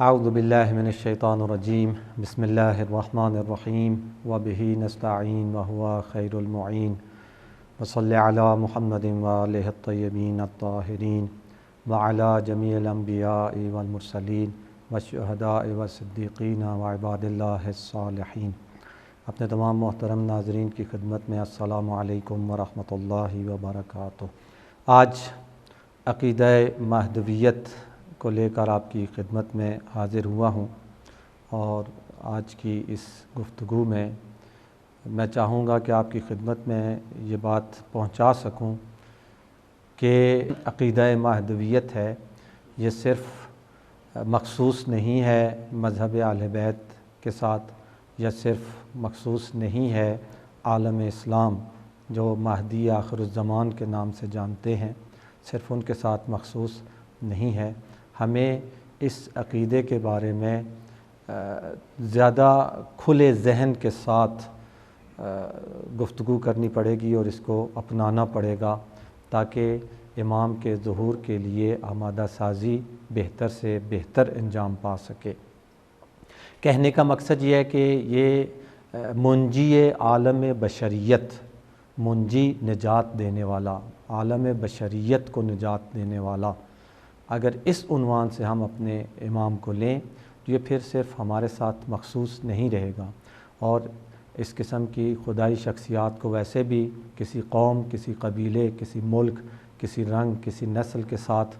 اعوذ باللہ من الشیطان الرجیم بسم اللہ الرحمن الرحیم وبہ نستعین وہو خیر المعین وصلی علی محمد وآلہ الطیبین الطاہرین وعلی جمیع الانبیاء والمرسلین والشہداء والصدیقین وعباد اللہ الصالحین۔ اپنے تمام محترم ناظرین کی خدمت میں السلام علیکم ورحمۃ اللہ وبرکاتہ۔ آج عقیدہ مہدویت کو لے کر آپ کی خدمت میں حاضر ہوا ہوں، اور آج کی اس گفتگو میں چاہوں گا کہ آپ کی خدمت میں یہ بات پہنچا سکوں کہ عقیدہ مہدویت ہے یہ صرف مخصوص نہیں ہے مذہب اہل بیت کے ساتھ، یا صرف مخصوص نہیں ہے عالم اسلام جو مہدی آخر الزمان کے نام سے جانتے ہیں، صرف ان کے ساتھ مخصوص نہیں ہے۔ ہمیں اس عقیدے کے بارے میں زیادہ کھلے ذہن کے ساتھ گفتگو کرنی پڑے گی اور اس کو اپنانا پڑے گا، تاکہ امام کے ظہور کے لیے آمادہ سازی بہتر سے بہتر انجام پا سکے۔ کہنے کا مقصد یہ ہے کہ یہ منجی عالم بشریت، منجی نجات دینے والا، عالم بشریت کو نجات دینے والا، اگر اس عنوان سے ہم اپنے امام کو لیں تو یہ پھر صرف ہمارے ساتھ مخصوص نہیں رہے گا، اور اس قسم کی خدائی شخصیات کو ویسے بھی کسی قوم، کسی قبیلے، کسی ملک، کسی رنگ، کسی نسل کے ساتھ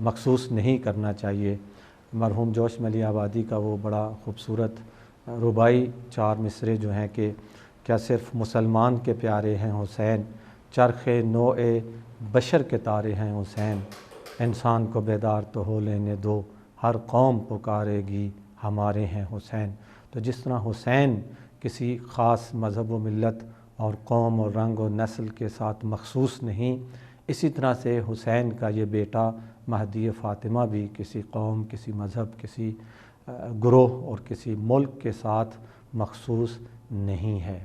مخصوص نہیں کرنا چاہیے۔ مرحوم جوش ملی آبادی کا وہ بڑا خوبصورت رباعی 4 مصرعے جو ہیں کہ کیا صرف مسلمان کے پیارے ہیں حسین، چرخ نوع بشر کے تارے ہیں حسین، انسان کو بیدار تو ہو لینے دو، ہر قوم پکارے گی ہمارے ہیں حسین۔ تو جس طرح حسین کسی خاص مذہب و ملت اور قوم اور رنگ و نسل کے ساتھ مخصوص نہیں، اسی طرح سے حسین کا یہ بیٹا مہدی فاطمہ بھی کسی قوم، کسی مذہب، کسی گروہ اور کسی ملک کے ساتھ مخصوص نہیں ہے۔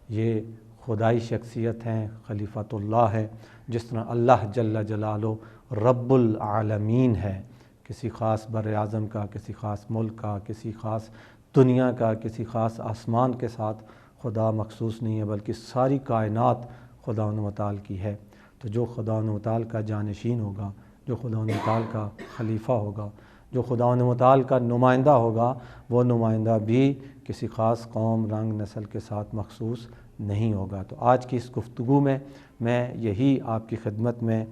یہ خدائی شخصیت ہیں، خلیفۃ اللہ ہے، جس طرح اللہ جل جلالہ رب العالمین ہے، کسی خاص بر اعظم کا، کسی خاص ملک کا، کسی خاص دنیا کا، کسی خاص آسمان کے ساتھ خدا مخصوص نہیں ہے، بلکہ ساری کائنات خدا متعال کی ہے۔ تو جو خدا متعال کا جانشین ہوگا، جو خدا متعال کا خلیفہ ہوگا، جو خدا متعال کا نمائندہ ہوگا، وہ نمائندہ بھی کسی خاص قوم، رنگ، نسل کے ساتھ مخصوص نہیں ہوگا۔ تو آج کی اس گفتگو میں یہی آپ کی خدمت میں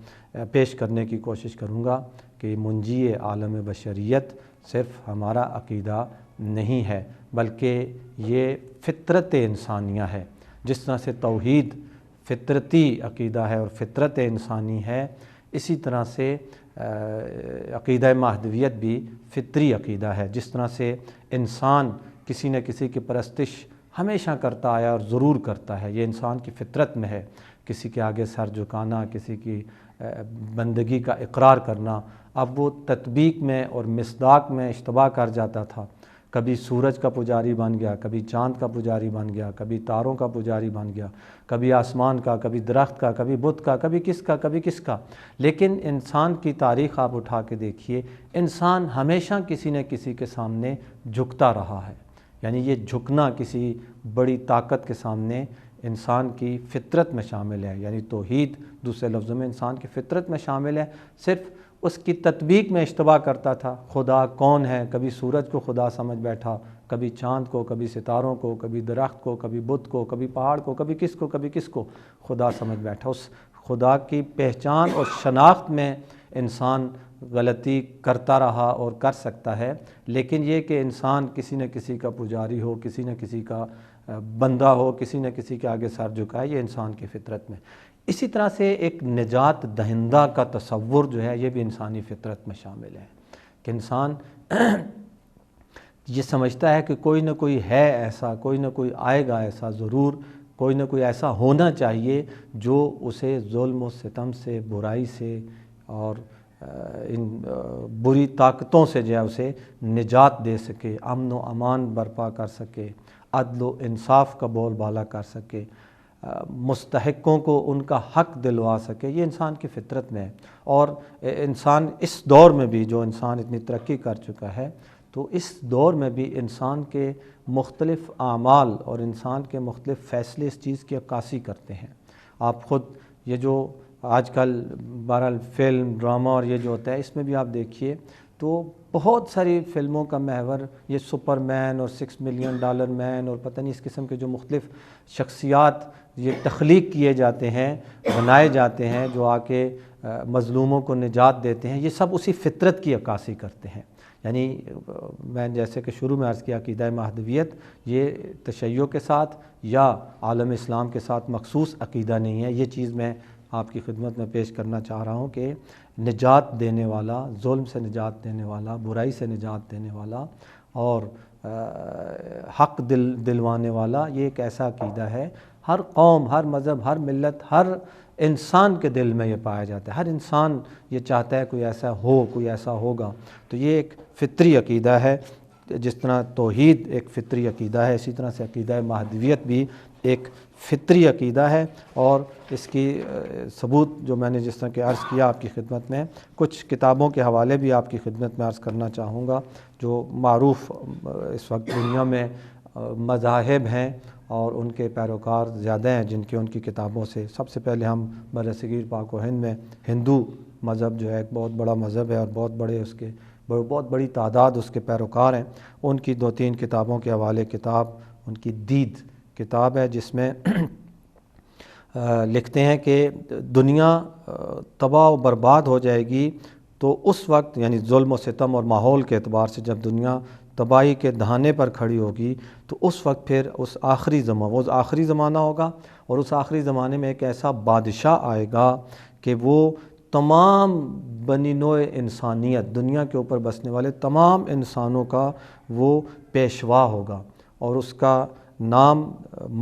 پیش کرنے کی کوشش کروں گا کہ منجی عالم بشریت صرف ہمارا عقیدہ نہیں ہے، بلکہ یہ فطرت انسانیہ ہے۔ جس طرح سے توحید فطرتی عقیدہ ہے اور فطرت انسانی ہے، اسی طرح سے عقیدہ مہدویت بھی فطری عقیدہ ہے۔ جس طرح سے انسان کسی نہ کسی کی پرستش ہمیشہ کرتا آیا اور ضرور کرتا ہے، یہ انسان کی فطرت میں ہے، کسی کے آگے سر جھکانا، کسی کی بندگی کا اقرار کرنا۔ اب وہ تطبیق میں اور مصداق میں اشتباہ کر جاتا تھا، کبھی سورج کا پجاری بن گیا، کبھی چاند کا پجاری بن گیا، کبھی تاروں کا پجاری بن گیا، کبھی آسمان کا، کبھی درخت کا، کبھی بت کا، کبھی کس کا۔ لیکن انسان کی تاریخ آپ اٹھا کے دیکھیے، انسان ہمیشہ کسی نہ کسی کے سامنے جھکتا رہا ہے، یعنی یہ جھکنا کسی بڑی طاقت کے سامنے انسان کی فطرت میں شامل ہے، یعنی توحید دوسرے لفظوں میں انسان کی فطرت میں شامل ہے، صرف اس کی تطبیق میں اشتباہ کرتا تھا۔ خدا کون ہے، کبھی سورج کو خدا سمجھ بیٹھا، کبھی چاند کو، کبھی ستاروں کو، کبھی درخت کو، کبھی بت کو، کبھی پہاڑ کو، کبھی کس کو خدا سمجھ بیٹھا۔ اس خدا کی پہچان اور شناخت میں انسان غلطی کرتا رہا اور کر سکتا ہے، لیکن یہ کہ انسان کسی نہ کسی کا پجاری ہو، کسی نہ کسی کا بندہ ہو، کسی نہ کسی کے آگے سر جھکائے، یہ انسان کی فطرت میں۔ اسی طرح سے ایک نجات دہندہ کا تصور جو ہے یہ بھی انسانی فطرت میں شامل ہے، کہ انسان یہ سمجھتا ہے کہ کوئی نہ کوئی ہے ایسا، کوئی نہ کوئی آئے گا ایسا ضرور، کوئی نہ کوئی ایسا ہونا چاہیے جو اسے ظلم و ستم سے، برائی سے اور ان بری طاقتوں سے جو ہے اسے نجات دے سکے، امن و امان برپا کر سکے، عدل و انصاف کا بول بالا کر سکے، مستحقوں کو ان کا حق دلوا سکے۔ یہ انسان کی فطرت میں ہے، اور انسان اس دور میں بھی جو انسان اتنی ترقی کر چکا ہے، تو اس دور میں بھی انسان کے مختلف اعمال اور انسان کے مختلف فیصلے اس چیز کی عکاسی کرتے ہیں۔ آپ خود یہ جو آج کل بہرحال فلم ڈرامہ اور یہ جو ہوتا ہے، اس میں بھی آپ دیکھیے تو بہت ساری فلموں کا محور یہ سپر مین اور $6 ملین مین اور پتہ نہیں اس قسم کے جو مختلف شخصیات یہ تخلیق کیے جاتے ہیں، بنائے جاتے ہیں، جو آ کے مظلوموں کو نجات دیتے ہیں، یہ سب اسی فطرت کی عکاسی کرتے ہیں۔ یعنی میں جیسے کہ شروع میں عرض کیا عقیدہ مہدویت یہ تشیع کے ساتھ یا عالم اسلام کے ساتھ مخصوص عقیدہ نہیں ہے۔ یہ چیز میں آپ کی خدمت میں پیش کرنا چاہ رہا ہوں کہ نجات دینے والا، ظلم سے نجات دینے والا، برائی سے نجات دینے والا اور حق دلوانے والا، یہ ایک ایسا عقیدہ ہے ہر قوم، ہر مذہب، ہر ملت، ہر انسان کے دل میں یہ پایا جاتا ہے۔ ہر انسان یہ چاہتا ہے کوئی ایسا ہو، کوئی ایسا ہوگا۔ تو یہ ایک فطری عقیدہ ہے، جس طرح توحید ایک فطری عقیدہ ہے، اسی طرح سے عقیدہ مہدویت بھی ایک فطری عقیدہ ہے۔ اور اس کی ثبوت جو میں نے جس طرح کہ عرض کیا آپ کی خدمت میں، کچھ کتابوں کے حوالے بھی آپ کی خدمت میں عرض کرنا چاہوں گا جو معروف اس وقت دنیا میں مذاہب ہیں اور ان کے پیروکار زیادہ ہیں جن کے ان کی کتابوں سے۔ سب سے پہلے ہم برصغیر پاک و ہند میں ہندو مذہب جو ہے ایک بہت بڑا مذہب ہے اور بہت بڑی تعداد اس کے پیروکار ہیں، ان کی 2-3 کتابوں کے حوالے کتاب ان کی دید کتاب ہے، جس میں لکھتے ہیں کہ دنیا تباہ و برباد ہو جائے گی تو اس وقت، یعنی ظلم و ستم اور ماحول کے اعتبار سے جب دنیا تباہی کے دہانے پر کھڑی ہوگی تو اس وقت پھر وہ آخری زمانہ ہوگا، اور اس آخری زمانے میں ایک ایسا بادشاہ آئے گا کہ وہ تمام بنی نوع انسانیت، دنیا کے اوپر بسنے والے تمام انسانوں کا وہ پیشوا ہوگا، اور اس کا نام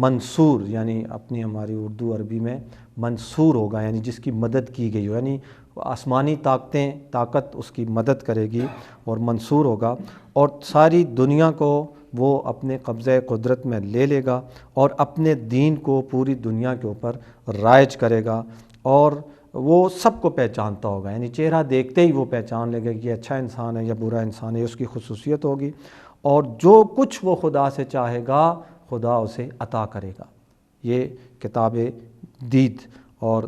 منصور، یعنی اپنی ہماری اردو عربی میں منصور ہوگا، یعنی جس کی مدد کی گئی ہو، یعنی آسمانی طاقت اس کی مدد کرے گی اور منصور ہوگا، اور ساری دنیا کو وہ اپنے قبضہ قدرت میں لے لے گا اور اپنے دین کو پوری دنیا کے اوپر رائج کرے گا، اور وہ سب کو پہچانتا ہوگا، یعنی چہرہ دیکھتے ہی وہ پہچان لے گا کہ یہ اچھا انسان ہے یا برا انسان ہے، اس کی خصوصیت ہوگی، اور جو کچھ وہ خدا سے چاہے گا خدا اسے عطا کرے گا۔ یہ کتاب دید۔ اور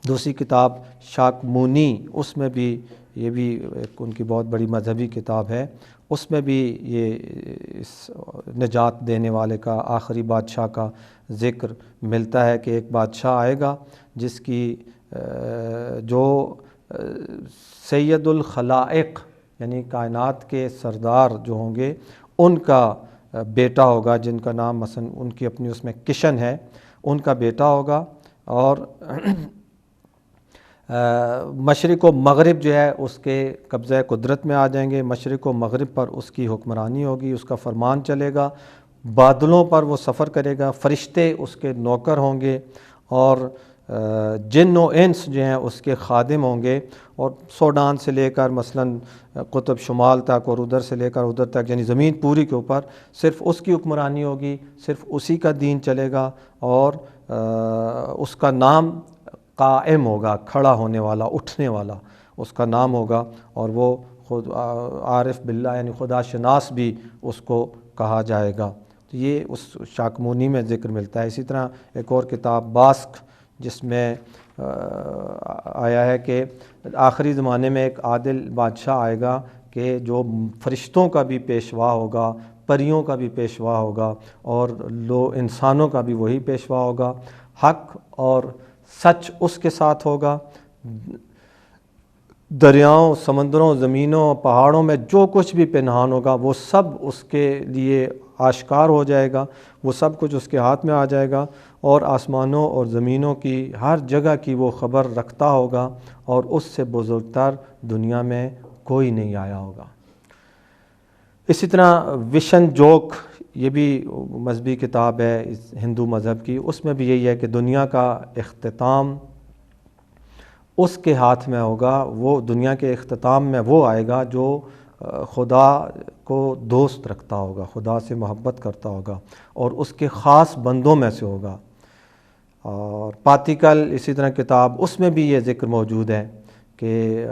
دوسری کتاب شاکمونی، اس میں بھی یہ بھی ایک ان کی بہت بڑی مذہبی کتاب ہے، اس میں بھی یہ اس نجات دینے والے کا، آخری بادشاہ کا ذکر ملتا ہے کہ ایک بادشاہ آئے گا جس کی جو سید الخلائق یعنی کائنات کے سردار جو ہوں گے ان کا بیٹا ہوگا، جن کا نام مثلا ان کی اپنی اس میں کشن ہے، ان کا بیٹا ہوگا، اور مشرق و مغرب جو ہے اس کے قبضہ قدرت میں آ جائیں گے، مشرق و مغرب پر اس کی حکمرانی ہوگی، اس کا فرمان چلے گا، بادلوں پر وہ سفر کرے گا، فرشتے اس کے نوکر ہوں گے، اور جن و انس جو ہیں اس کے خادم ہوں گے، اور سوڈان سے لے کر مثلا قطب شمال تک اور ادھر سے لے کر ادھر تک، یعنی زمین پوری کے اوپر صرف اس کی حکمرانی ہوگی، صرف اسی کا دین چلے گا، اور اس کا نام قائم ہوگا، کھڑا ہونے والا، اٹھنے والا اس کا نام ہوگا، اور وہ خود عارف باللہ یعنی خدا شناس بھی اس کو کہا جائے گا۔ تو یہ اس شاکمونی میں ذکر ملتا ہے۔ اسی طرح ایک اور کتاب باسک، جس میں آیا ہے کہ آخری زمانے میں ایک عادل بادشاہ آئے گا کہ جو فرشتوں کا بھی پیشوا ہوگا، پریوں کا بھی پیشوا ہوگا، اور انسانوں کا بھی وہی پیشوا ہوگا، حق اور سچ اس کے ساتھ ہوگا، دریاؤں، سمندروں، زمینوں، پہاڑوں میں جو کچھ بھی پنہان ہوگا وہ سب اس کے لیے آشکار ہو جائے گا، وہ سب کچھ اس کے ہاتھ میں آ جائے گا، اور آسمانوں اور زمینوں کی ہر جگہ کی وہ خبر رکھتا ہوگا، اور اس سے بزرگتر دنیا میں کوئی نہیں آیا ہوگا۔ اسی طرح وشن جوک، یہ بھی مذہبی کتاب ہے اس ہندو مذہب کی، اس میں بھی یہی ہے کہ دنیا کا اختتام اس کے ہاتھ میں ہوگا، وہ دنیا کے اختتام میں وہ آئے گا جو خدا کو دوست رکھتا ہوگا، خدا سے محبت کرتا ہوگا، اور اس کے خاص بندوں میں سے ہوگا۔ اور پاتیکل اسی طرح کتاب، اس میں بھی یہ ذکر موجود ہے کہ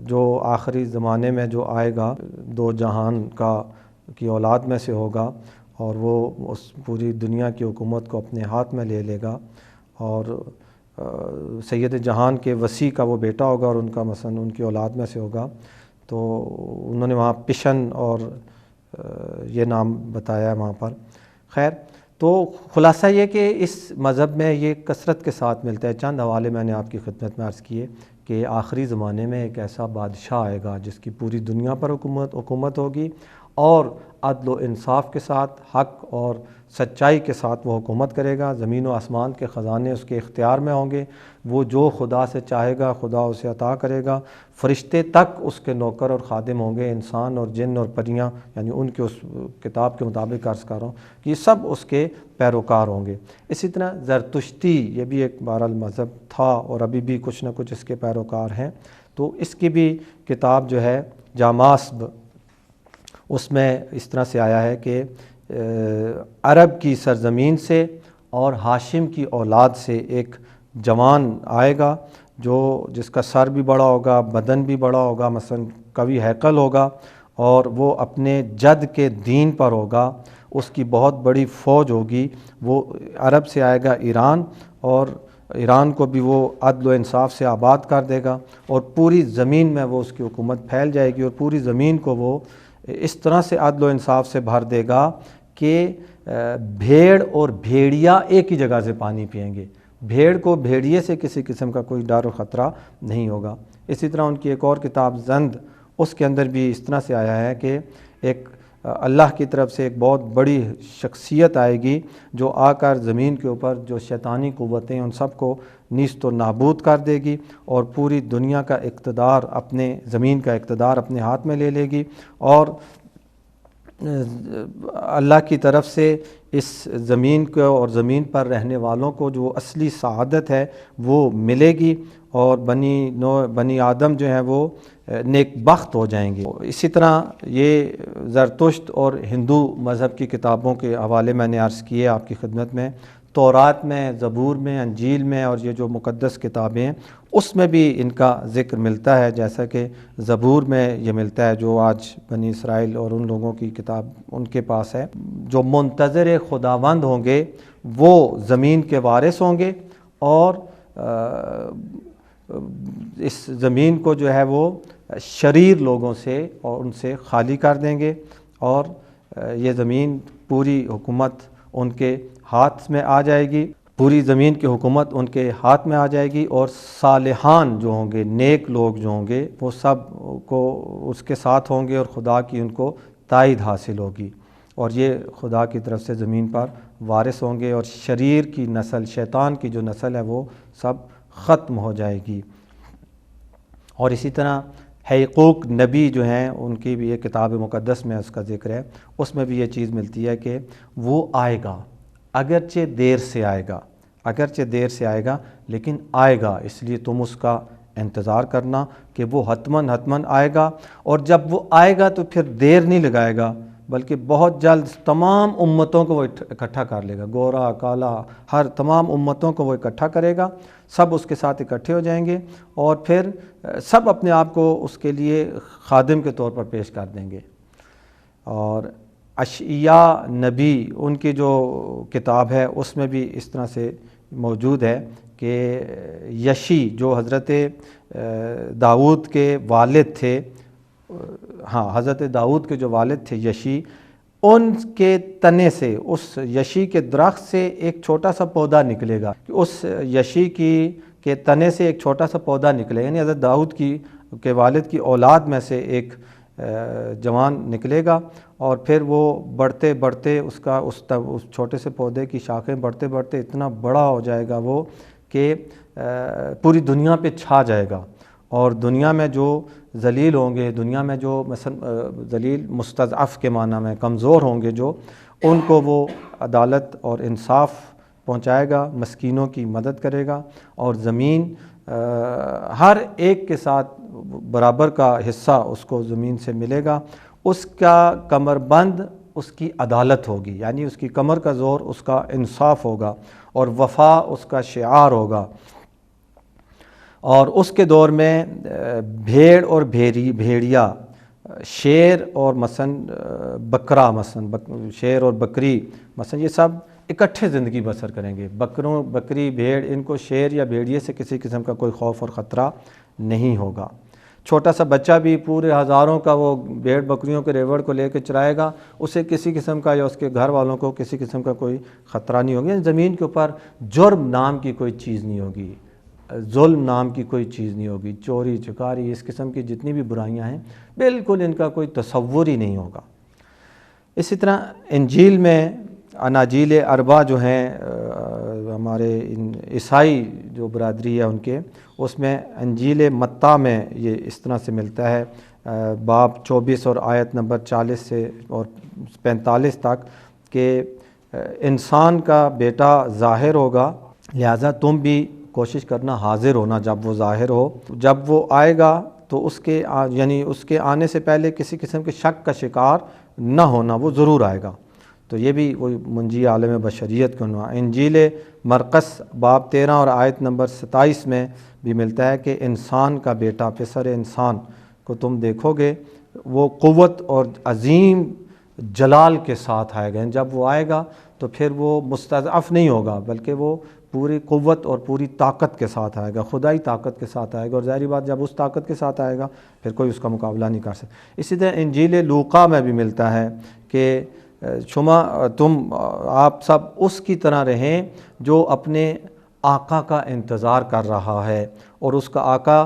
جو آخری زمانے میں جو آئے گا دو جہان کی اولاد میں سے ہوگا، اور وہ اس پوری دنیا کی حکومت کو اپنے ہاتھ میں لے لے گا، اور سید جہان کے وسیع کا وہ بیٹا ہوگا اور ان کا مثلا ان کی اولاد میں سے ہوگا۔ تو انہوں نے وہاں پشن اور یہ نام بتایا ہے وہاں پر۔ خیر، تو خلاصہ یہ کہ اس مذہب میں یہ کثرت کے ساتھ ملتا ہے۔ چند حوالے میں نے آپ کی خدمت میں عرض کیے کہ آخری زمانے میں ایک ایسا بادشاہ آئے گا جس کی پوری دنیا پر حکومت ہوگی، اور عدل و انصاف کے ساتھ، حق اور سچائی کے ساتھ وہ حکومت کرے گا۔ زمین و آسمان کے خزانے اس کے اختیار میں ہوں گے، وہ جو خدا سے چاہے گا خدا اسے عطا کرے گا۔ فرشتے تک اس کے نوکر اور خادم ہوں گے، انسان اور جن اور پریاں، یعنی ان کے اس کتاب کے مطابق عرض کر رہا ہوں کہ یہ سب اس کے پیروکار ہوں گے۔ اسی طرح زرتشتی، یہ بھی ایک بہرحال مذہب تھا اور ابھی بھی کچھ نہ کچھ اس کے پیروکار ہیں۔ تو اس کی بھی کتاب جو ہے جاماسب، اس میں اس طرح سے آیا ہے کہ عرب کی سرزمین سے اور ہاشم کی اولاد سے ایک جوان آئے گا جس کا سر بھی بڑا ہوگا، بدن بھی بڑا ہوگا، مثلا قوی ہیکل ہوگا، اور وہ اپنے جد کے دین پر ہوگا۔ اس کی بہت بڑی فوج ہوگی۔ وہ عرب سے آئے گا ایران، اور ایران کو بھی وہ عدل و انصاف سے آباد کر دے گا، اور پوری زمین میں وہ اس کی حکومت پھیل جائے گی، اور پوری زمین کو وہ اس طرح سے عدل و انصاف سے بھر دے گا کہ بھیڑ اور بھیڑیا ایک ہی جگہ سے پانی پئیں گے۔ بھیڑ کو بھیڑیے سے کسی قسم کا کوئی ڈر و خطرہ نہیں ہوگا۔ اسی طرح ان کی ایک اور کتاب زند، اس کے اندر بھی اس طرح سے آیا ہے کہ ایک اللہ کی طرف سے ایک بہت بڑی شخصیت آئے گی جو آ کر زمین کے اوپر جو شیطانی قوتیں ان سب کو نیست و نابود کر دے گی، اور پوری دنیا کا اقتدار، اپنے زمین کا اقتدار اپنے ہاتھ میں لے لے گی، اور اللہ کی طرف سے اس زمین کو اور زمین پر رہنے والوں کو جو اصلی سعادت ہے وہ ملے گی، اور بنی آدم جو ہیں وہ نیک بخت ہو جائیں گے۔ اسی طرح یہ زرتشت اور ہندو مذہب کی کتابوں کے حوالے میں نے عرض کیے آپ کی خدمت میں۔ تورات میں، زبور میں، انجیل میں، اور یہ جو مقدس کتابیں ہیں اس میں بھی ان کا ذکر ملتا ہے، جیسا کہ زبور میں یہ ملتا ہے جو آج بنی اسرائیل اور ان لوگوں کی کتاب ان کے پاس ہے۔ جو منتظر خداوند ہوں گے وہ زمین کے وارث ہوں گے، اور اس زمین کو جو ہے وہ شریر لوگوں سے اور ان سے خالی کر دیں گے، اور یہ زمین پوری حکومت ان کے ہاتھ میں آ جائے گی، پوری زمین کی حکومت ان کے ہاتھ میں آ جائے گی، اور صالحان جو ہوں گے، نیک لوگ جو ہوں گے وہ سب کو اس کے ساتھ ہوں گے، اور خدا کی ان کو تائید حاصل ہوگی، اور یہ خدا کی طرف سے زمین پر وارث ہوں گے، اور شریر کی نسل، شیطان کی جو نسل ہے وہ سب ختم ہو جائے گی۔ اور اسی طرح حقوق نبی جو ہیں ان کی بھی یہ کتاب مقدس میں اس کا ذکر ہے، اس میں بھی یہ چیز ملتی ہے کہ وہ آئے گا، اگرچہ دیر سے آئے گا لیکن آئے گا، اس لیے تم اس کا انتظار کرنا کہ وہ حتماً آئے گا، اور جب وہ آئے گا تو پھر دیر نہیں لگائے گا بلکہ بہت جلد تمام امتوں کو وہ اکٹھا کر لے گا، گورا کالا ہر تمام امتوں کو وہ اکٹھا کرے گا، سب اس کے ساتھ اکٹھے ہو جائیں گے، اور پھر سب اپنے آپ کو اس کے لیے خادم کے طور پر پیش کر دیں گے۔ اور اشعیاء نبی ان کی جو کتاب ہے اس میں بھی اس طرح سے موجود ہے کہ یشی جو حضرت داؤد کے والد تھے، حضرت داؤد کے جو والد تھے یشی، ان کے تنے سے، اس یشی کے درخت سے ایک چھوٹا سا پودا نکلے گا، اس یشی کے تنے سے ایک چھوٹا سا پودا نکلے گا، یعنی حضرت داؤد کے والد کی اولاد میں سے ایک جوان نکلے گا، اور پھر وہ بڑھتے بڑھتے اس چھوٹے سے پودے کی شاخیں بڑھتے بڑھتے اتنا بڑا ہو جائے گا وہ کہ پوری دنیا پہ چھا جائے گا، اور دنیا میں جو ذلیل ہوں گے، دنیا میں جو مثلا ذلیل مستضعف کے معنی میں کمزور ہوں گے جو، ان کو وہ عدالت اور انصاف پہنچائے گا، مسکینوں کی مدد کرے گا، اور زمین ہر ایک کے ساتھ برابر کا حصہ اس کو زمین سے ملے گا۔ اس کا کمر بند اس کی عدالت ہوگی، یعنی اس کی کمر کا زور اس کا انصاف ہوگا، اور وفا اس کا شعار ہوگا۔ اور اس کے دور میں بھیڑ اور بھیڑیا، شیر اور مثلاً بکرا، مثلاً شیر اور بکری مثلاً یہ سب اکٹھے زندگی بسر کریں گے۔ بکری بھیڑ، ان کو شیر یا بھیڑیے سے کسی قسم کا کوئی خوف اور خطرہ نہیں ہوگا۔ چھوٹا سا بچہ بھی پورے ہزاروں کا وہ بھیڑ بکریوں کے ریوڑ کو لے کے چرائے گا، اسے کسی قسم کا یا اس کے گھر والوں کو کسی قسم کا کوئی خطرہ نہیں ہوگا۔ زمین کے اوپر جرم نام کی کوئی چیز نہیں ہوگی، ظلم نام کی کوئی چیز نہیں ہوگی، چوری چکاری اس قسم کی جتنی بھی برائیاں ہیں بالکل ان کا کوئی تصور ہی نہیں ہوگا۔ اسی طرح انجیل میں اناجیل اربع جو ہیں ہمارے عیسائی جو برادری ہے ان کے، اس میں انجیل متی میں یہ اس طرح سے ملتا ہے، باب 24 اور آیت نمبر 40 سے اور 45 تک، کہ انسان کا بیٹا ظاہر ہوگا، لہٰذا تم بھی کوشش کرنا حاضر ہونا جب وہ ظاہر ہو۔ جب وہ آئے گا تو اس کے آنے سے پہلے کسی قسم کے شک کا شکار نہ ہونا، وہ ضرور آئے گا۔ تو یہ بھی وہ منجی عالم بشریت کا عنوان۔ انجیل مرقس باب 13 اور آیت نمبر 27 میں بھی ملتا ہے کہ انسان کا بیٹا، پسر انسان کو تم دیکھو گے، وہ قوت اور عظیم جلال کے ساتھ آئے گا۔ جب وہ آئے گا تو پھر وہ مستضعف نہیں ہوگا، بلکہ وہ پوری قوت اور پوری طاقت کے ساتھ آئے گا، خدائی طاقت کے ساتھ آئے گا، اور ظاہری بات جب اس طاقت کے ساتھ آئے گا پھر کوئی اس کا مقابلہ نہیں کر سکتا۔ اسی طرح انجیل لوقا میں بھی ملتا ہے کہ آپ سب اس کی طرح رہیں جو اپنے آقا کا انتظار کر رہا ہے، اور اس کا آقا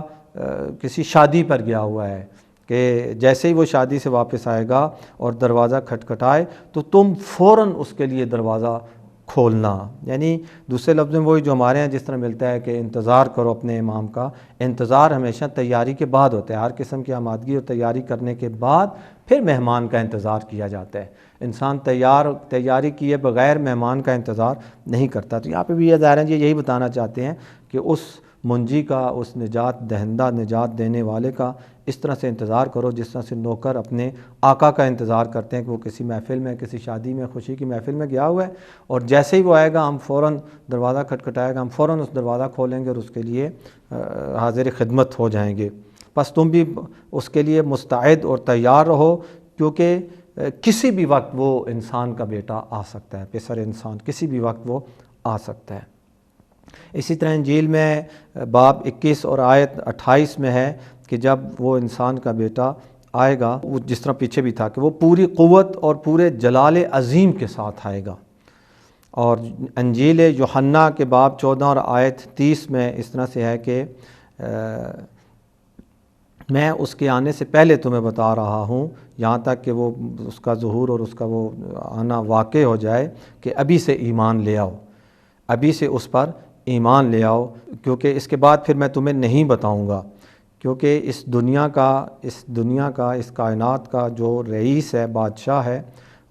کسی شادی پر گیا ہوا ہے، کہ جیسے ہی وہ شادی سے واپس آئے گا اور دروازہ کھٹکھٹائے تو تم فوراً اس کے لیے دروازہ کھولنا۔ یعنی دوسرے لفظ میں وہی جو ہمارے ہیں جس طرح ملتا ہے کہ انتظار کرو اپنے امام کا، انتظار ہمیشہ تیاری کے بعد ہوتا ہے، ہر قسم کی آمادگی اور تیاری کرنے کے بعد پھر مہمان کا انتظار کیا جاتا ہے۔ انسان تیاری کیے بغیر مہمان کا انتظار نہیں کرتا۔ تو یہاں پہ بھی یہ ظاہر ہے یہی بتانا چاہتے ہیں کہ اس منجی کا، اس نجات دہندہ، نجات دینے والے کا اس طرح سے انتظار کرو جس طرح سے نوکر اپنے آقا کا انتظار کرتے ہیں کہ وہ کسی محفل میں، کسی شادی میں، خوشی کی محفل میں گیا ہوا ہے، اور جیسے ہی وہ آئے گا ہم فوراً دروازہ کھٹکھٹائے گا، ہم فوراً اس دروازہ کھولیں گے اور اس کے لیے حاضر خدمت ہو جائیں گے۔ بس تم بھی اس کے لیے مستعد اور تیار رہو، کیونکہ کسی بھی وقت وہ انسان کا بیٹا آ سکتا ہے، پسر انسان کسی بھی وقت وہ آ سکتا ہے۔ اسی طرح انجیل میں باب 21 اور آیت 28 میں ہے کہ جب وہ انسان کا بیٹا آئے گا، وہ جس طرح پیچھے بھی تھا کہ وہ پوری قوت اور پورے جلال عظیم کے ساتھ آئے گا۔ اور انجیل یوحنا کے باب 14 اور آیت 30 میں اس طرح سے ہے کہ میں اس کے آنے سے پہلے تمہیں بتا رہا ہوں، یہاں تک کہ وہ اس کا ظہور اور اس کا وہ آنا واقع ہو جائے، کہ ابھی سے ایمان لے آؤ، ابھی سے اس پر ایمان لے آؤ، کیونکہ اس کے بعد پھر میں تمہیں نہیں بتاؤں گا، کیونکہ اس دنیا کا اس کائنات کا جو رئیس ہے، بادشاہ ہے،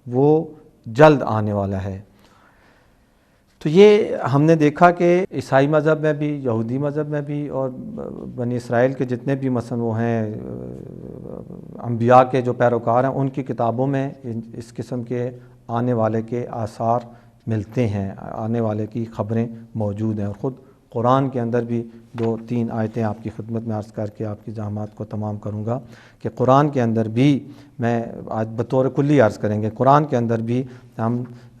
وہ جلد آنے والا ہے۔ تو یہ ہم نے دیکھا کہ عیسائی مذہب میں بھی، یہودی مذہب میں بھی، اور بنی اسرائیل کے جتنے بھی مثلا وہ ہیں انبیاء کے جو پیروکار ہیں، ان کی کتابوں میں اس قسم کے آنے والے کے آثار ملتے ہیں، آنے والے کی خبریں موجود ہیں۔ اور خود قرآن کے اندر بھی 2-3 آیتیں آپ کی خدمت میں عرض کر کے آپ کی زحمات کو تمام کروں گا کہ قرآن کے اندر بھی، میں آج بطور کلی عرض کریں گے، قرآن کے اندر بھی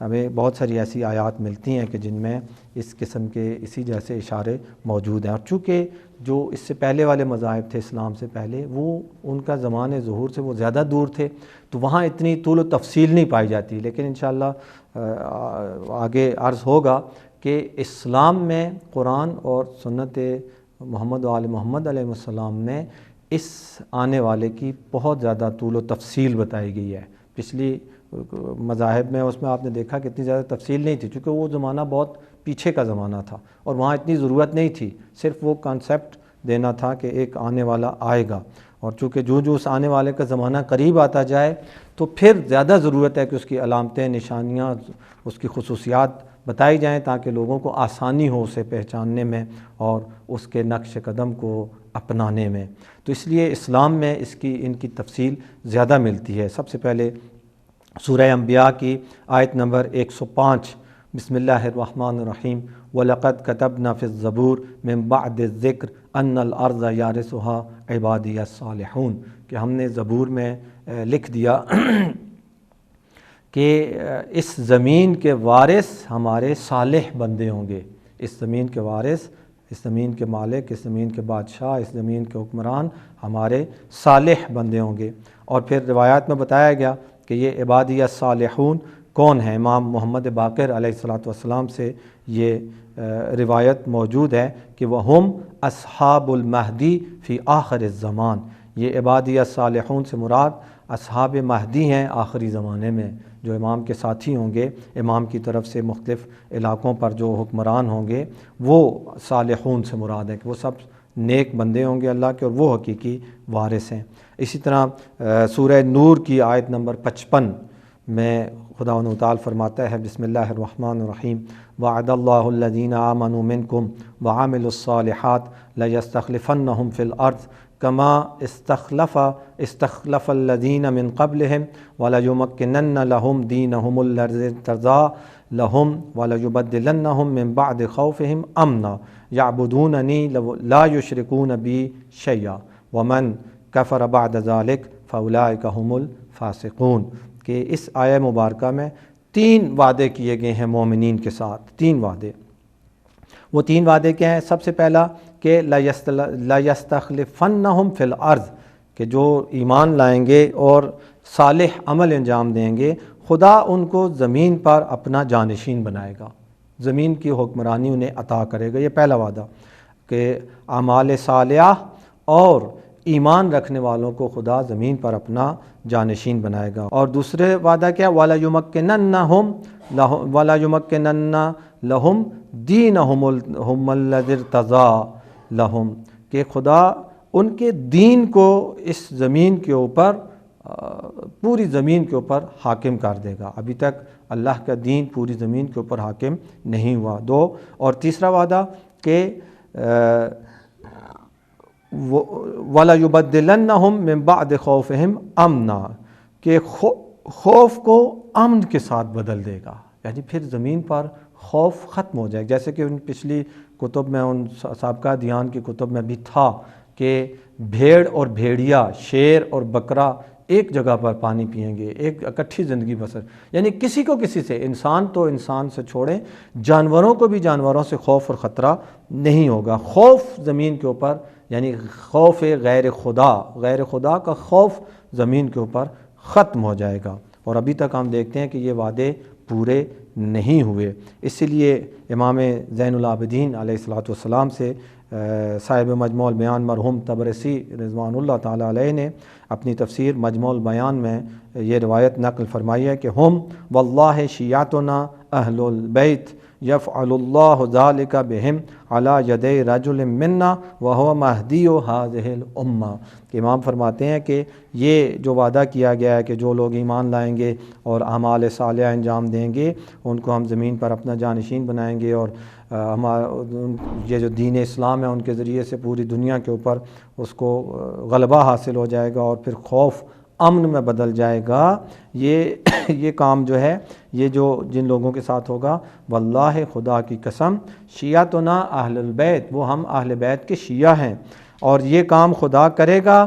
ہمیں بہت ساری ایسی آیات ملتی ہیں کہ جن میں اس قسم کے اسی جیسے اشارے موجود ہیں۔ اور چونکہ جو اس سے پہلے والے مذاہب تھے اسلام سے پہلے، وہ ان کا زمانے ظہور سے وہ زیادہ دور تھے، تو وہاں اتنی طول و تفصیل نہیں پائی جاتی، لیکن انشاءاللہ آگے عرض ہوگا کہ اسلام میں قرآن اور سنت محمد و آل محمد علیہ السلام میں اس آنے والے کی بہت زیادہ طول و تفصیل بتائی گئی ہے۔ پچھلی مذاہب میں اس میں آپ نے دیکھا کہ اتنی زیادہ تفصیل نہیں تھی، چونکہ وہ زمانہ بہت پیچھے کا زمانہ تھا اور وہاں اتنی ضرورت نہیں تھی، صرف وہ کانسیپٹ دینا تھا کہ ایک آنے والا آئے گا۔ اور چونکہ جو اس آنے والے کا زمانہ قریب آتا جائے تو پھر زیادہ ضرورت ہے کہ اس کی علامتیں، نشانیاں، اس کی خصوصیات بتائی جائیں تاکہ لوگوں کو آسانی ہو اسے پہچاننے میں اور اس کے نقش قدم کو اپنانے میں۔ تو اس لیے اسلام میں ان کی تفصیل زیادہ ملتی ہے۔ سب سے پہلے سورہ انبیاء کی آیت نمبر 105، بسم اللہ الرحمن الرحیم، وَلَقَدْ كَتَبْنَا فِي الزَّبُورِ مِن بَعْدِ الذِّكْرِ أَنَّ الْأَرْضَ يَرِثُهَا عِبَادِيَ الصَّالِحُونَ کہ ہم نے زبور میں لکھ دیا کہ اس زمین کے وارث ہمارے صالح بندے ہوں گے، اس زمین کے وارث، اس زمین کے مالک، اس زمین کے بادشاہ، اس زمین کے حکمران ہمارے صالح بندے ہوں گے۔ اور پھر روایات میں بتایا گیا کہ یہ عبادی الصالحون کون ہیں۔ امام محمد باقر علیہ السلام سے یہ روایت موجود ہے کہ وہم اصحاب المہدی فی آخر الزمان، یہ عبادی الصالحون سے مراد اصحاب مہدی ہیں آخری زمانے میں، جو امام کے ساتھی ہوں گے، امام کی طرف سے مختلف علاقوں پر جو حکمران ہوں گے، وہ صالحون سے مراد ہے کہ وہ سب نیک بندے ہوں گے اللہ کے، اور وہ حقیقی وارث ہیں۔ اسی طرح سورہ نور کی آیت نمبر 55 میں خداوند متعال فرماتا ہے بسم اللہ الرحمن الرحیم وعد اللہ الذین آمنوا منکم وعملوا الصالحات لیستخلفنہم فی الارض کما استخلف الذین من قبلہم ولیمکنن لہم دینہم الذی ارتضی لہم ولیبدلنہم من بعد خوفہم امنا یعبدوننی لا یشرکون بی شیئا ومن کفر بعد ذلک فاولئک هم الفاسقون۔ کہ اس آیہ مبارکہ میں 3 وعدے کیے گئے ہیں مومنین کے ساتھ، 3 وعدے۔ وہ 3 وعدے کیا ہیں؟ سب سے پہلا کہ لَيَسْتَخْلِفَنَّهُمْ فِي الْأَرْضِ، کہ جو ایمان لائیں گے اور صالح عمل انجام دیں گے، خدا ان کو زمین پر اپنا جانشین بنائے گا، زمین کی حکمرانی انہیں عطا کرے گا۔ یہ پہلا وعدہ کہ اعمال صالحہ اور ایمان رکھنے والوں کو خدا زمین پر اپنا جانشین بنائے گا۔ اور دوسرے وعدہ کیا؟ وَلَيُمَكِّنَنَّ لَهُمْ دِينَهُمُ الَّذِي ارْتَضَىٰ لَهُمْ، کہ خدا ان کے دین کو اس زمین کے اوپر، پوری زمین کے اوپر حاکم کر دے گا۔ ابھی تک اللہ کا دین پوری زمین کے اوپر حاکم نہیں ہوا۔ 2 اور تیسرا وعدہ کہ وَلَيُبَدِّلَنَّهُم مِّن بَعْدِ خَوْفِهِمْ أَمْنًا، کہ خوف کو امن کے ساتھ بدل دے گا، یعنی پھر زمین پر خوف ختم ہو جائے گا۔ جیسے کہ ان پچھلی کتب میں، ان سابقہ دیان کی کتب میں بھی تھا کہ بھیڑ اور بھیڑیا، شیر اور بکرا ایک جگہ پر پانی پئیں گے، ایک اکٹھی زندگی بسر، یعنی کسی کو کسی سے، انسان تو انسان سے چھوڑیں، جانوروں کو بھی جانوروں سے خوف اور خطرہ نہیں ہوگا۔ خوف زمین کے اوپر، یعنی خوف غیر خدا کا خوف زمین کے اوپر ختم ہو جائے گا۔ اور ابھی تک ہم دیکھتے ہیں کہ یہ وعدے پورے نہیں ہوئے۔ اسی لیے امام زین العابدین علیہ السلام سے صاحب مجموع البیان مرحوم طبرسی رضوان اللہ تعالیٰ علیہ نے اپنی تفسیر مجموع البیان میں یہ روایت نقل فرمائی ہے کہ ہم واللہ شیعتنا اہل البیت یفعل اللہ ذالک بہم علی یدی رجل منا وہو مہدی ہذہ الامہ، کہ امام فرماتے ہیں کہ یہ جو وعدہ کیا گیا ہے کہ جو لوگ ایمان لائیں گے اور اعمال صالحہ انجام دیں گے، ان کو ہم زمین پر اپنا جانشین بنائیں گے، اور یہ جو دین اسلام ہے ان کے ذریعے سے پوری دنیا کے اوپر اس کو غلبہ حاصل ہو جائے گا، اور پھر خوف امن میں بدل جائے گا۔ یہ کام جو ہے، یہ جو جن لوگوں کے ساتھ ہوگا، واللہ خدا کی قسم شیعتنا اہل البیت، وہ ہم اہل بیت کے شیعہ ہیں، اور یہ کام خدا کرے گا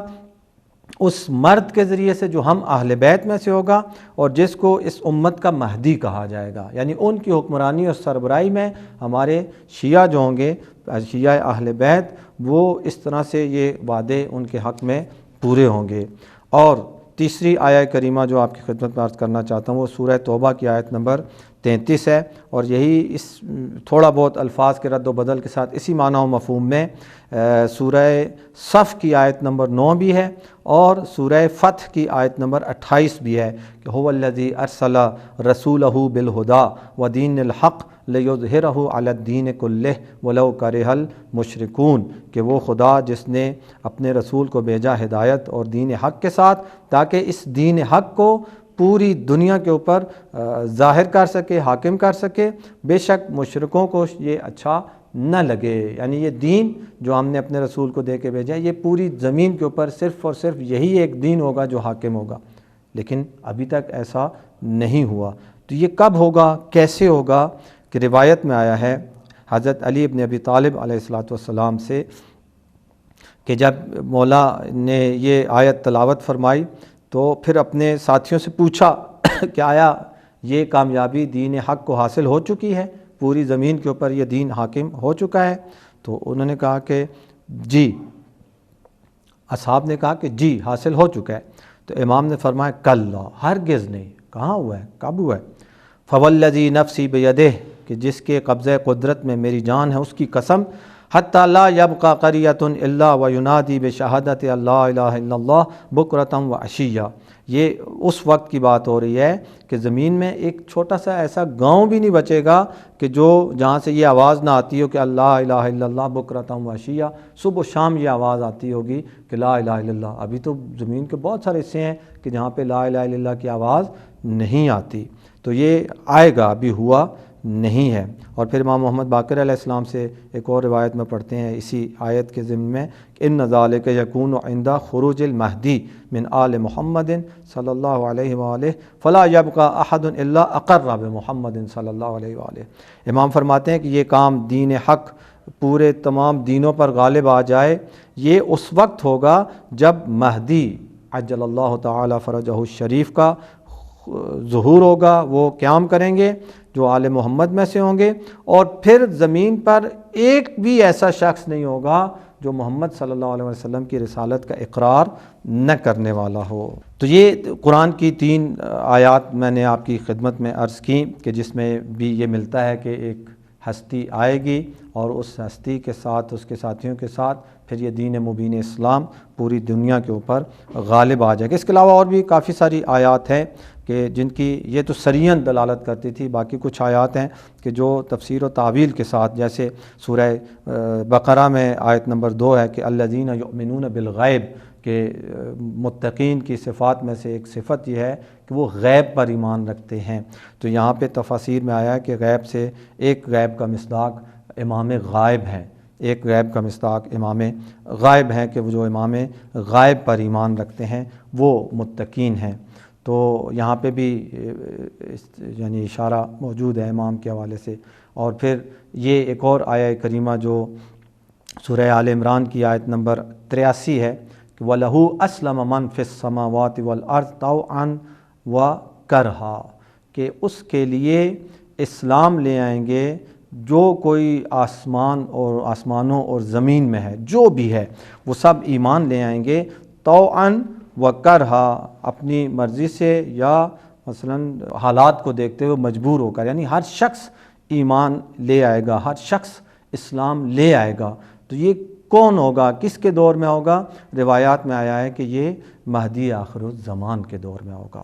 اس مرد کے ذریعے سے جو ہم اہل بیت میں سے ہوگا، اور جس کو اس امت کا مہدی کہا جائے گا، یعنی ان کی حکمرانی اور سربراہی میں ہمارے شیعہ جو ہوں گے، شیعہ اہل بیت، وہ اس طرح سے یہ وعدے ان کے حق میں پورے ہوں گے۔ اور تیسری آیہ کریمہ جو آپ کی خدمت میں عرض کرنا چاہتا ہوں وہ سورہ توبہ کی آیت نمبر 33 ہے، اور یہی اس تھوڑا بہت الفاظ کے رد و بدل کے ساتھ اسی معنی و مفہوم میں سورہ صف کی آیت نمبر 9 بھی ہے، اور سورہ فتح کی آیت نمبر 28 بھی ہے کہ هو الذی ارسل رسولہ بالہدی ودین الحق لیظہرہ علی الدین کلہ ولو کرہ المشرکون، کہ وہ خدا جس نے اپنے رسول کو بھیجا ہدایت اور دین حق کے ساتھ، تاکہ اس دین حق کو پوری دنیا کے اوپر ظاہر کر سکے، حاکم کر سکے، بے شک مشرکوں کو یہ اچھا نہ لگے۔ یعنی یہ دین جو ہم نے اپنے رسول کو دے کے بھیجا ہے، یہ پوری زمین کے اوپر صرف اور صرف یہی ایک دین ہوگا جو حاکم ہوگا، لیکن ابھی تک ایسا نہیں ہوا۔ تو یہ کب ہوگا، کیسے ہوگا؟ کہ روایت میں آیا ہے، حضرت علی ابن ابی طالب علیہ الصلوۃ والسلام سے کہ جب مولا نے یہ آیت تلاوت فرمائی تو پھر اپنے ساتھیوں سے پوچھا کہ آیا یہ کامیابی دین حق کو حاصل ہو چکی ہے، پوری زمین کے اوپر یہ دین حاکم ہو چکا ہے؟ تو انہوں نے کہا کہ جی، اصحاب نے کہا کہ جی حاصل ہو چکا ہے۔ تو امام نے فرمایا کلا، ہرگز نہیں، کہاں ہوا ہے، کب ہوا ہے؟ فوالذی نفسی بیدہ، کہ جس کے قبضہ قدرت میں میری جان ہے اس کی قسم، حتی لا یبقى قریۃ الا وینادی بشہادۃ لا الہ الا اللہ بکرۃ وعشیہ، یہ اس وقت کی بات ہو رہی ہے کہ زمین میں ایک چھوٹا سا ایسا گاؤں بھی نہیں بچے گا کہ جہاں سے یہ آواز نہ آتی ہو کہ اللہ الہ الا اللہ بکرۃ وعشیہ، صبح و شام یہ آواز آتی ہوگی کہ لا الہ الا اللہ۔ ابھی تو زمین کے بہت سارے حصے ہیں کہ جہاں پہ لا الہ الا اللہ کی آواز نہیں آتی، تو یہ آئے گا، ابھی ہوا نہیں ہے۔ اور پھر امام محمد باقر علیہ السلام سے ایک اور روایت میں پڑھتے ہیں اسی آیت کے ضمن میں، ان ذالک یکون عند خروج المہدی من آل محمد صلی اللہ علیہ وآلہ فلا یبقى احد الا اقر بمحمد صلی اللہ علیہ وآلہ۔ امام فرماتے ہیں کہ یہ کام دین حق پورے تمام دینوں پر غالب آ جائے، یہ اس وقت ہوگا جب مہدی عجل اللہ تعالی فرجہ الشریف کا ظہور ہوگا، وہ قیام کریں گے جو آل محمد میں سے ہوں گے، اور پھر زمین پر ایک بھی ایسا شخص نہیں ہوگا جو محمد صلی اللہ علیہ وسلم کی رسالت کا اقرار نہ کرنے والا ہو۔ تو یہ قرآن کی 3 آیات میں نے آپ کی خدمت میں عرض کی کہ جس میں بھی یہ ملتا ہے کہ ایک ہستی آئے گی اور اس ہستی کے ساتھ، اس کے ساتھیوں کے ساتھ پھر یہ دین مبین اسلام پوری دنیا کے اوپر غالب آ جائے گا۔ اس کے علاوہ اور بھی کافی ساری آیات ہیں کہ جن کی یہ تو سریعاً دلالت کرتی تھی، باقی کچھ آیات ہیں کہ جو تفسیر و تعویل کے ساتھ، جیسے سورہ بقرہ میں آیت نمبر 2 ہے کہ الذین یؤمنون بالغیب، کہ متقین کی صفات میں سے ایک صفت یہ ہے کہ وہ غیب پر ایمان رکھتے ہیں۔ تو یہاں پہ تفاسیر میں آیا ہے کہ غیب سے ایک غیب کا مصداق امام غائب ہے، ایک غیب کا مصداق امام غائب ہے کہ وہ جو امام غائب پر ایمان رکھتے ہیں وہ متقین ہیں۔ تو یہاں پہ بھی یعنی اشارہ موجود ہے امام کے حوالے سے۔ اور پھر یہ ایک اور آیہ کریمہ جو سورہ آل عمران کی آیت نمبر 83 ہے کہ وَلَهُ أَسْلَمَ مَنْ فِي السَّمَاوَاتِ وَالْأَرْضِ طَوْعًا وَكَرْهًا، کہ اس کے لیے اسلام لے آئیں گے جو کوئی آسمانوں اور زمین میں ہے، جو بھی ہے وہ سب ایمان لے آئیں گے، طوعاً وکرہا، اپنی مرضی سے یا مثلاً حالات کو دیکھتے ہوئے مجبور ہو کر، یعنی ہر شخص ایمان لے آئے گا، ہر شخص اسلام لے آئے گا۔ تو یہ کون ہوگا، کس کے دور میں ہوگا؟ روایات میں آیا ہے کہ یہ مہدی آخر الزمان کے دور میں ہوگا۔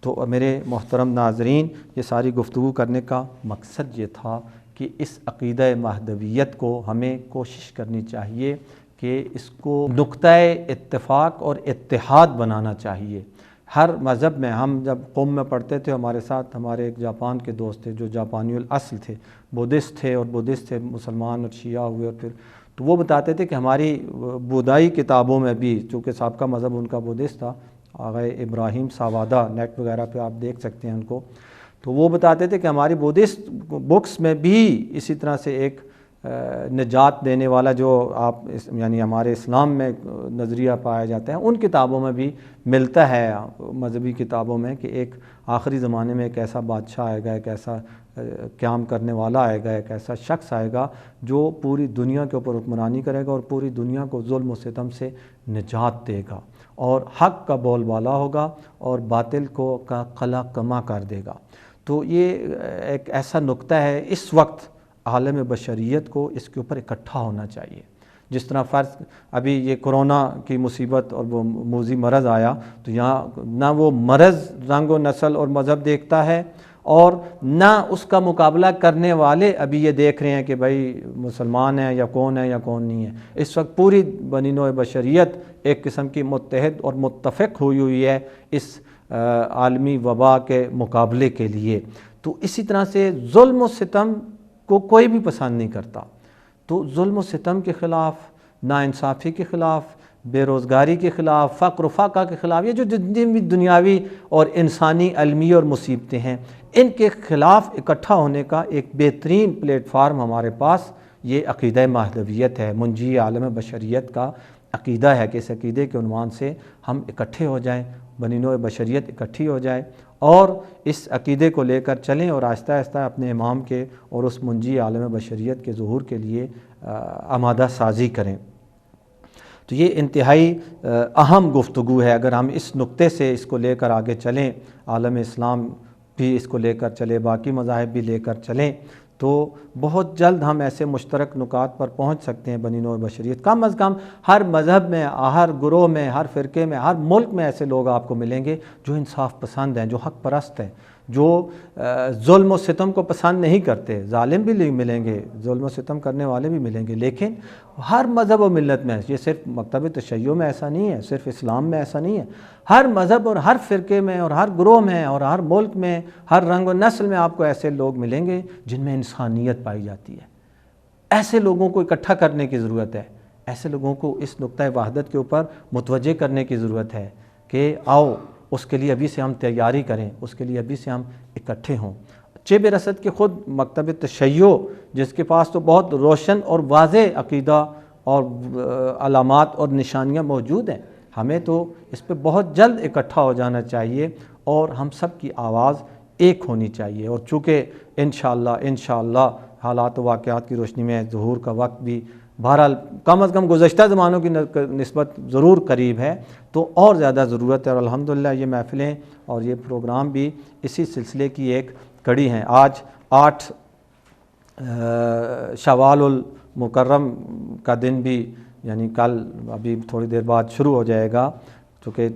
تو میرے محترم ناظرین، یہ ساری گفتگو کرنے کا مقصد یہ تھا کہ اس عقیدہ مہدویت کو ہمیں کوشش کرنی چاہیے کہ اس کو نقطہ اتفاق اور اتحاد بنانا چاہیے۔ ہر مذہب میں، ہم جب قوم میں پڑھتے تھے، ہمارے ساتھ ہمارے ایک جاپان کے دوست تھے جو جاپانی الاصل تھے، بدھسٹ تھے، اور بدھسٹ سے مسلمان اور شیعہ ہوئے، اور پھر تو وہ بتاتے تھے کہ ہماری بودائی کتابوں میں بھی، چونکہ سابقہ مذہب ان کا بدھسٹ تھا، آغا ابراہیم ساوادہ، نیٹ وغیرہ پہ آپ دیکھ سکتے ہیں ان کو، تو وہ بتاتے تھے کہ ہماری بدھسٹ بکس میں بھی اسی طرح سے ایک نجات دینے والا جو آپ یعنی ہمارے اسلام میں نظریہ پایا جاتا ہے، ان کتابوں میں بھی ملتا ہے، مذہبی کتابوں میں، کہ ایک آخری زمانے میں ایک ایسا بادشاہ آئے گا، ایک ایسا قیام کرنے والا آئے گا، ایک ایسا شخص آئے گا جو پوری دنیا کے اوپر حکمرانی کرے گا اور پوری دنیا کو ظلم و ستم سے نجات دے گا، اور حق کا بول بالا ہوگا اور باطل کو کا قلع کما کر دے گا۔ تو یہ ایک ایسا نقطہ ہے، اس وقت عالم بشریت کو اس کے اوپر اکٹھا ہونا چاہیے۔ جس طرح فرض ابھی یہ کرونا کی مصیبت اور وہ موذی مرض آیا، تو یہاں نہ وہ مرض رنگ و نسل اور مذہب دیکھتا ہے، اور نہ اس کا مقابلہ کرنے والے ابھی یہ دیکھ رہے ہیں کہ بھائی مسلمان ہیں یا کون ہے یا کون نہیں ہے۔ اس وقت پوری بنی نوع بشریت ایک قسم کی متحد اور متفق ہوئی ہے اس عالمی وبا کے مقابلے کے لیے۔ تو اسی طرح سے ظلم و ستم کو کوئی بھی پسند نہیں کرتا، تو ظلم و ستم کے خلاف، ناانصافی کے خلاف، بے روزگاری کے خلاف، فقر و فاقہ کے خلاف، یہ جو جتنی بھی دنیاوی اور انسانی المی اور مصیبتیں ہیں، ان کے خلاف اکٹھا ہونے کا ایک بہترین پلیٹ فارم ہمارے پاس یہ عقیدہ مہدویت ہے، منجی عالم بشریت کا عقیدہ ہے کہ اس عقیدے کے عنوان سے ہم اکٹھے ہو جائیں، بنی نوع بشریت اکٹھی ہو جائے اور اس عقیدے کو لے کر چلیں اور آہستہ آہستہ اپنے امام کے اور اس منجی عالم بشریت کے ظہور کے لیے آمادہ سازی کریں۔ تو یہ انتہائی اہم گفتگو ہے۔ اگر ہم اس نقطے سے اس کو لے کر آگے چلیں، عالم اسلام بھی اس کو لے کر چلے، باقی مذاہب بھی لے کر چلیں، تو بہت جلد ہم ایسے مشترک نکات پر پہنچ سکتے ہیں بنی نوع بشریت۔ کم از کم ہر مذہب میں، ہر گروہ میں، ہر فرقے میں، ہر ملک میں ایسے لوگ آپ کو ملیں گے جو انصاف پسند ہیں، جو حق پرست ہیں، جو ظلم و ستم کو پسند نہیں کرتے۔ ظالم بھی ملیں گے، ظلم و ستم کرنے والے بھی ملیں گے، لیکن ہر مذہب و ملت میں، یہ صرف مکتب تشیع میں ایسا نہیں ہے، صرف اسلام میں ایسا نہیں ہے، ہر مذہب اور ہر فرقے میں اور ہر گروہ میں اور ہر ملک میں، ہر رنگ و نسل میں آپ کو ایسے لوگ ملیں گے جن میں انسانیت پائی جاتی ہے۔ ایسے لوگوں کو اکٹھا کرنے کی ضرورت ہے، ایسے لوگوں کو اس نقطہ وحدت کے اوپر متوجہ کرنے کی ضرورت ہے کہ آؤ اس کے لیے ابھی سے ہم تیاری کریں، اس کے لیے ابھی سے ہم اکٹھے ہوں۔ چیب رسد کے خود مکتب تشیع جس کے پاس تو بہت روشن اور واضح عقیدہ اور علامات اور نشانیاں موجود ہیں، ہمیں تو اس پہ بہت جلد اکٹھا ہو جانا چاہیے اور ہم سب کی آواز ایک ہونی چاہیے۔ اور چونکہ انشاءاللہ حالات و واقعات کی روشنی میں ظہور کا وقت بھی بہرحال کم از کم گزشتہ زمانوں کی نسبت ضرور قریب ہے، تو اور زیادہ ضرورت ہے۔ اور الحمدللہ یہ محفلیں اور یہ پروگرام بھی اسی سلسلے کی ایک کڑی ہیں۔ آج 8 شوال المکرم کا دن بھی، یعنی کل ابھی تھوڑی دیر بعد شروع ہو جائے گا، چونکہ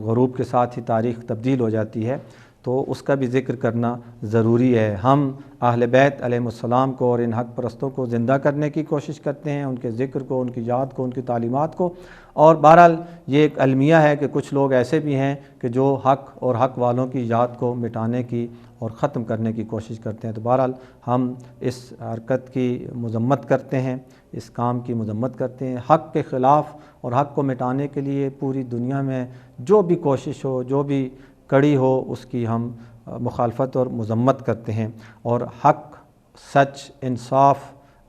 غروب کے ساتھ ہی تاریخ تبدیل ہو جاتی ہے، تو اس کا بھی ذکر کرنا ضروری ہے۔ ہم اہل بیت علیہ السلام کو اور ان حق پرستوں کو زندہ کرنے کی کوشش کرتے ہیں، ان کے ذکر کو، ان کی یاد کو، ان کی تعلیمات کو، اور بہرحال یہ ایک المیہ ہے کہ کچھ لوگ ایسے بھی ہیں کہ جو حق اور حق والوں کی یاد کو مٹانے کی اور ختم کرنے کی کوشش کرتے ہیں۔ تو بہرحال ہم اس حرکت کی مذمت کرتے ہیں، اس کام کی مذمت کرتے ہیں۔ حق کے خلاف اور حق کو مٹانے کے لیے پوری دنیا میں جو بھی کوشش ہو، جو بھی کڑی ہو، اس کی ہم مخالفت اور مذمت کرتے ہیں، اور حق، سچ، انصاف،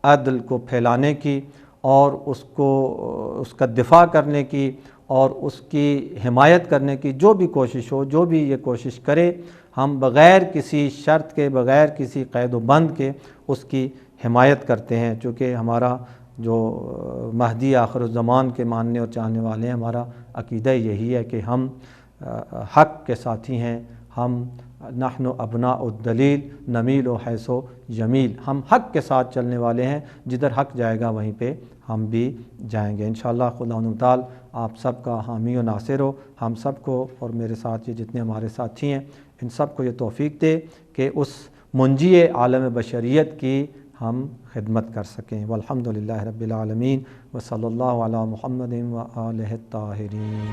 عدل کو پھیلانے کی اور اس کا دفاع کرنے کی اور اس کی حمایت کرنے کی جو بھی کوشش ہو، جو بھی یہ کوشش کرے، ہم بغیر کسی شرط کے، بغیر کسی قید و بند کے اس کی حمایت کرتے ہیں، چونکہ ہمارا جو مہدی آخر الزمان کے ماننے اور چاہنے والے ہیں، ہمارا عقیدہ یہی ہے کہ ہم حق کے ساتھی ہیں، ہم نحن ابناء الدلیل نمیل و حیث و یمیل، ہم حق کے ساتھ چلنے والے ہیں، جدھر حق جائے گا وہیں پہ ہم بھی جائیں گے انشاءاللہ۔ خدا تعالی آپ سب کا حامی و ناصر ہو، ہم سب کو اور میرے ساتھ یہ جتنے ہمارے ساتھی ہیں ان سب کو یہ توفیق دے کہ اس منجی عالم بشریت کی ہم خدمت کر سکیں۔ والحمدللہ رب العالمین وصلی اللہ علی محمد و آلہ الطاہرین۔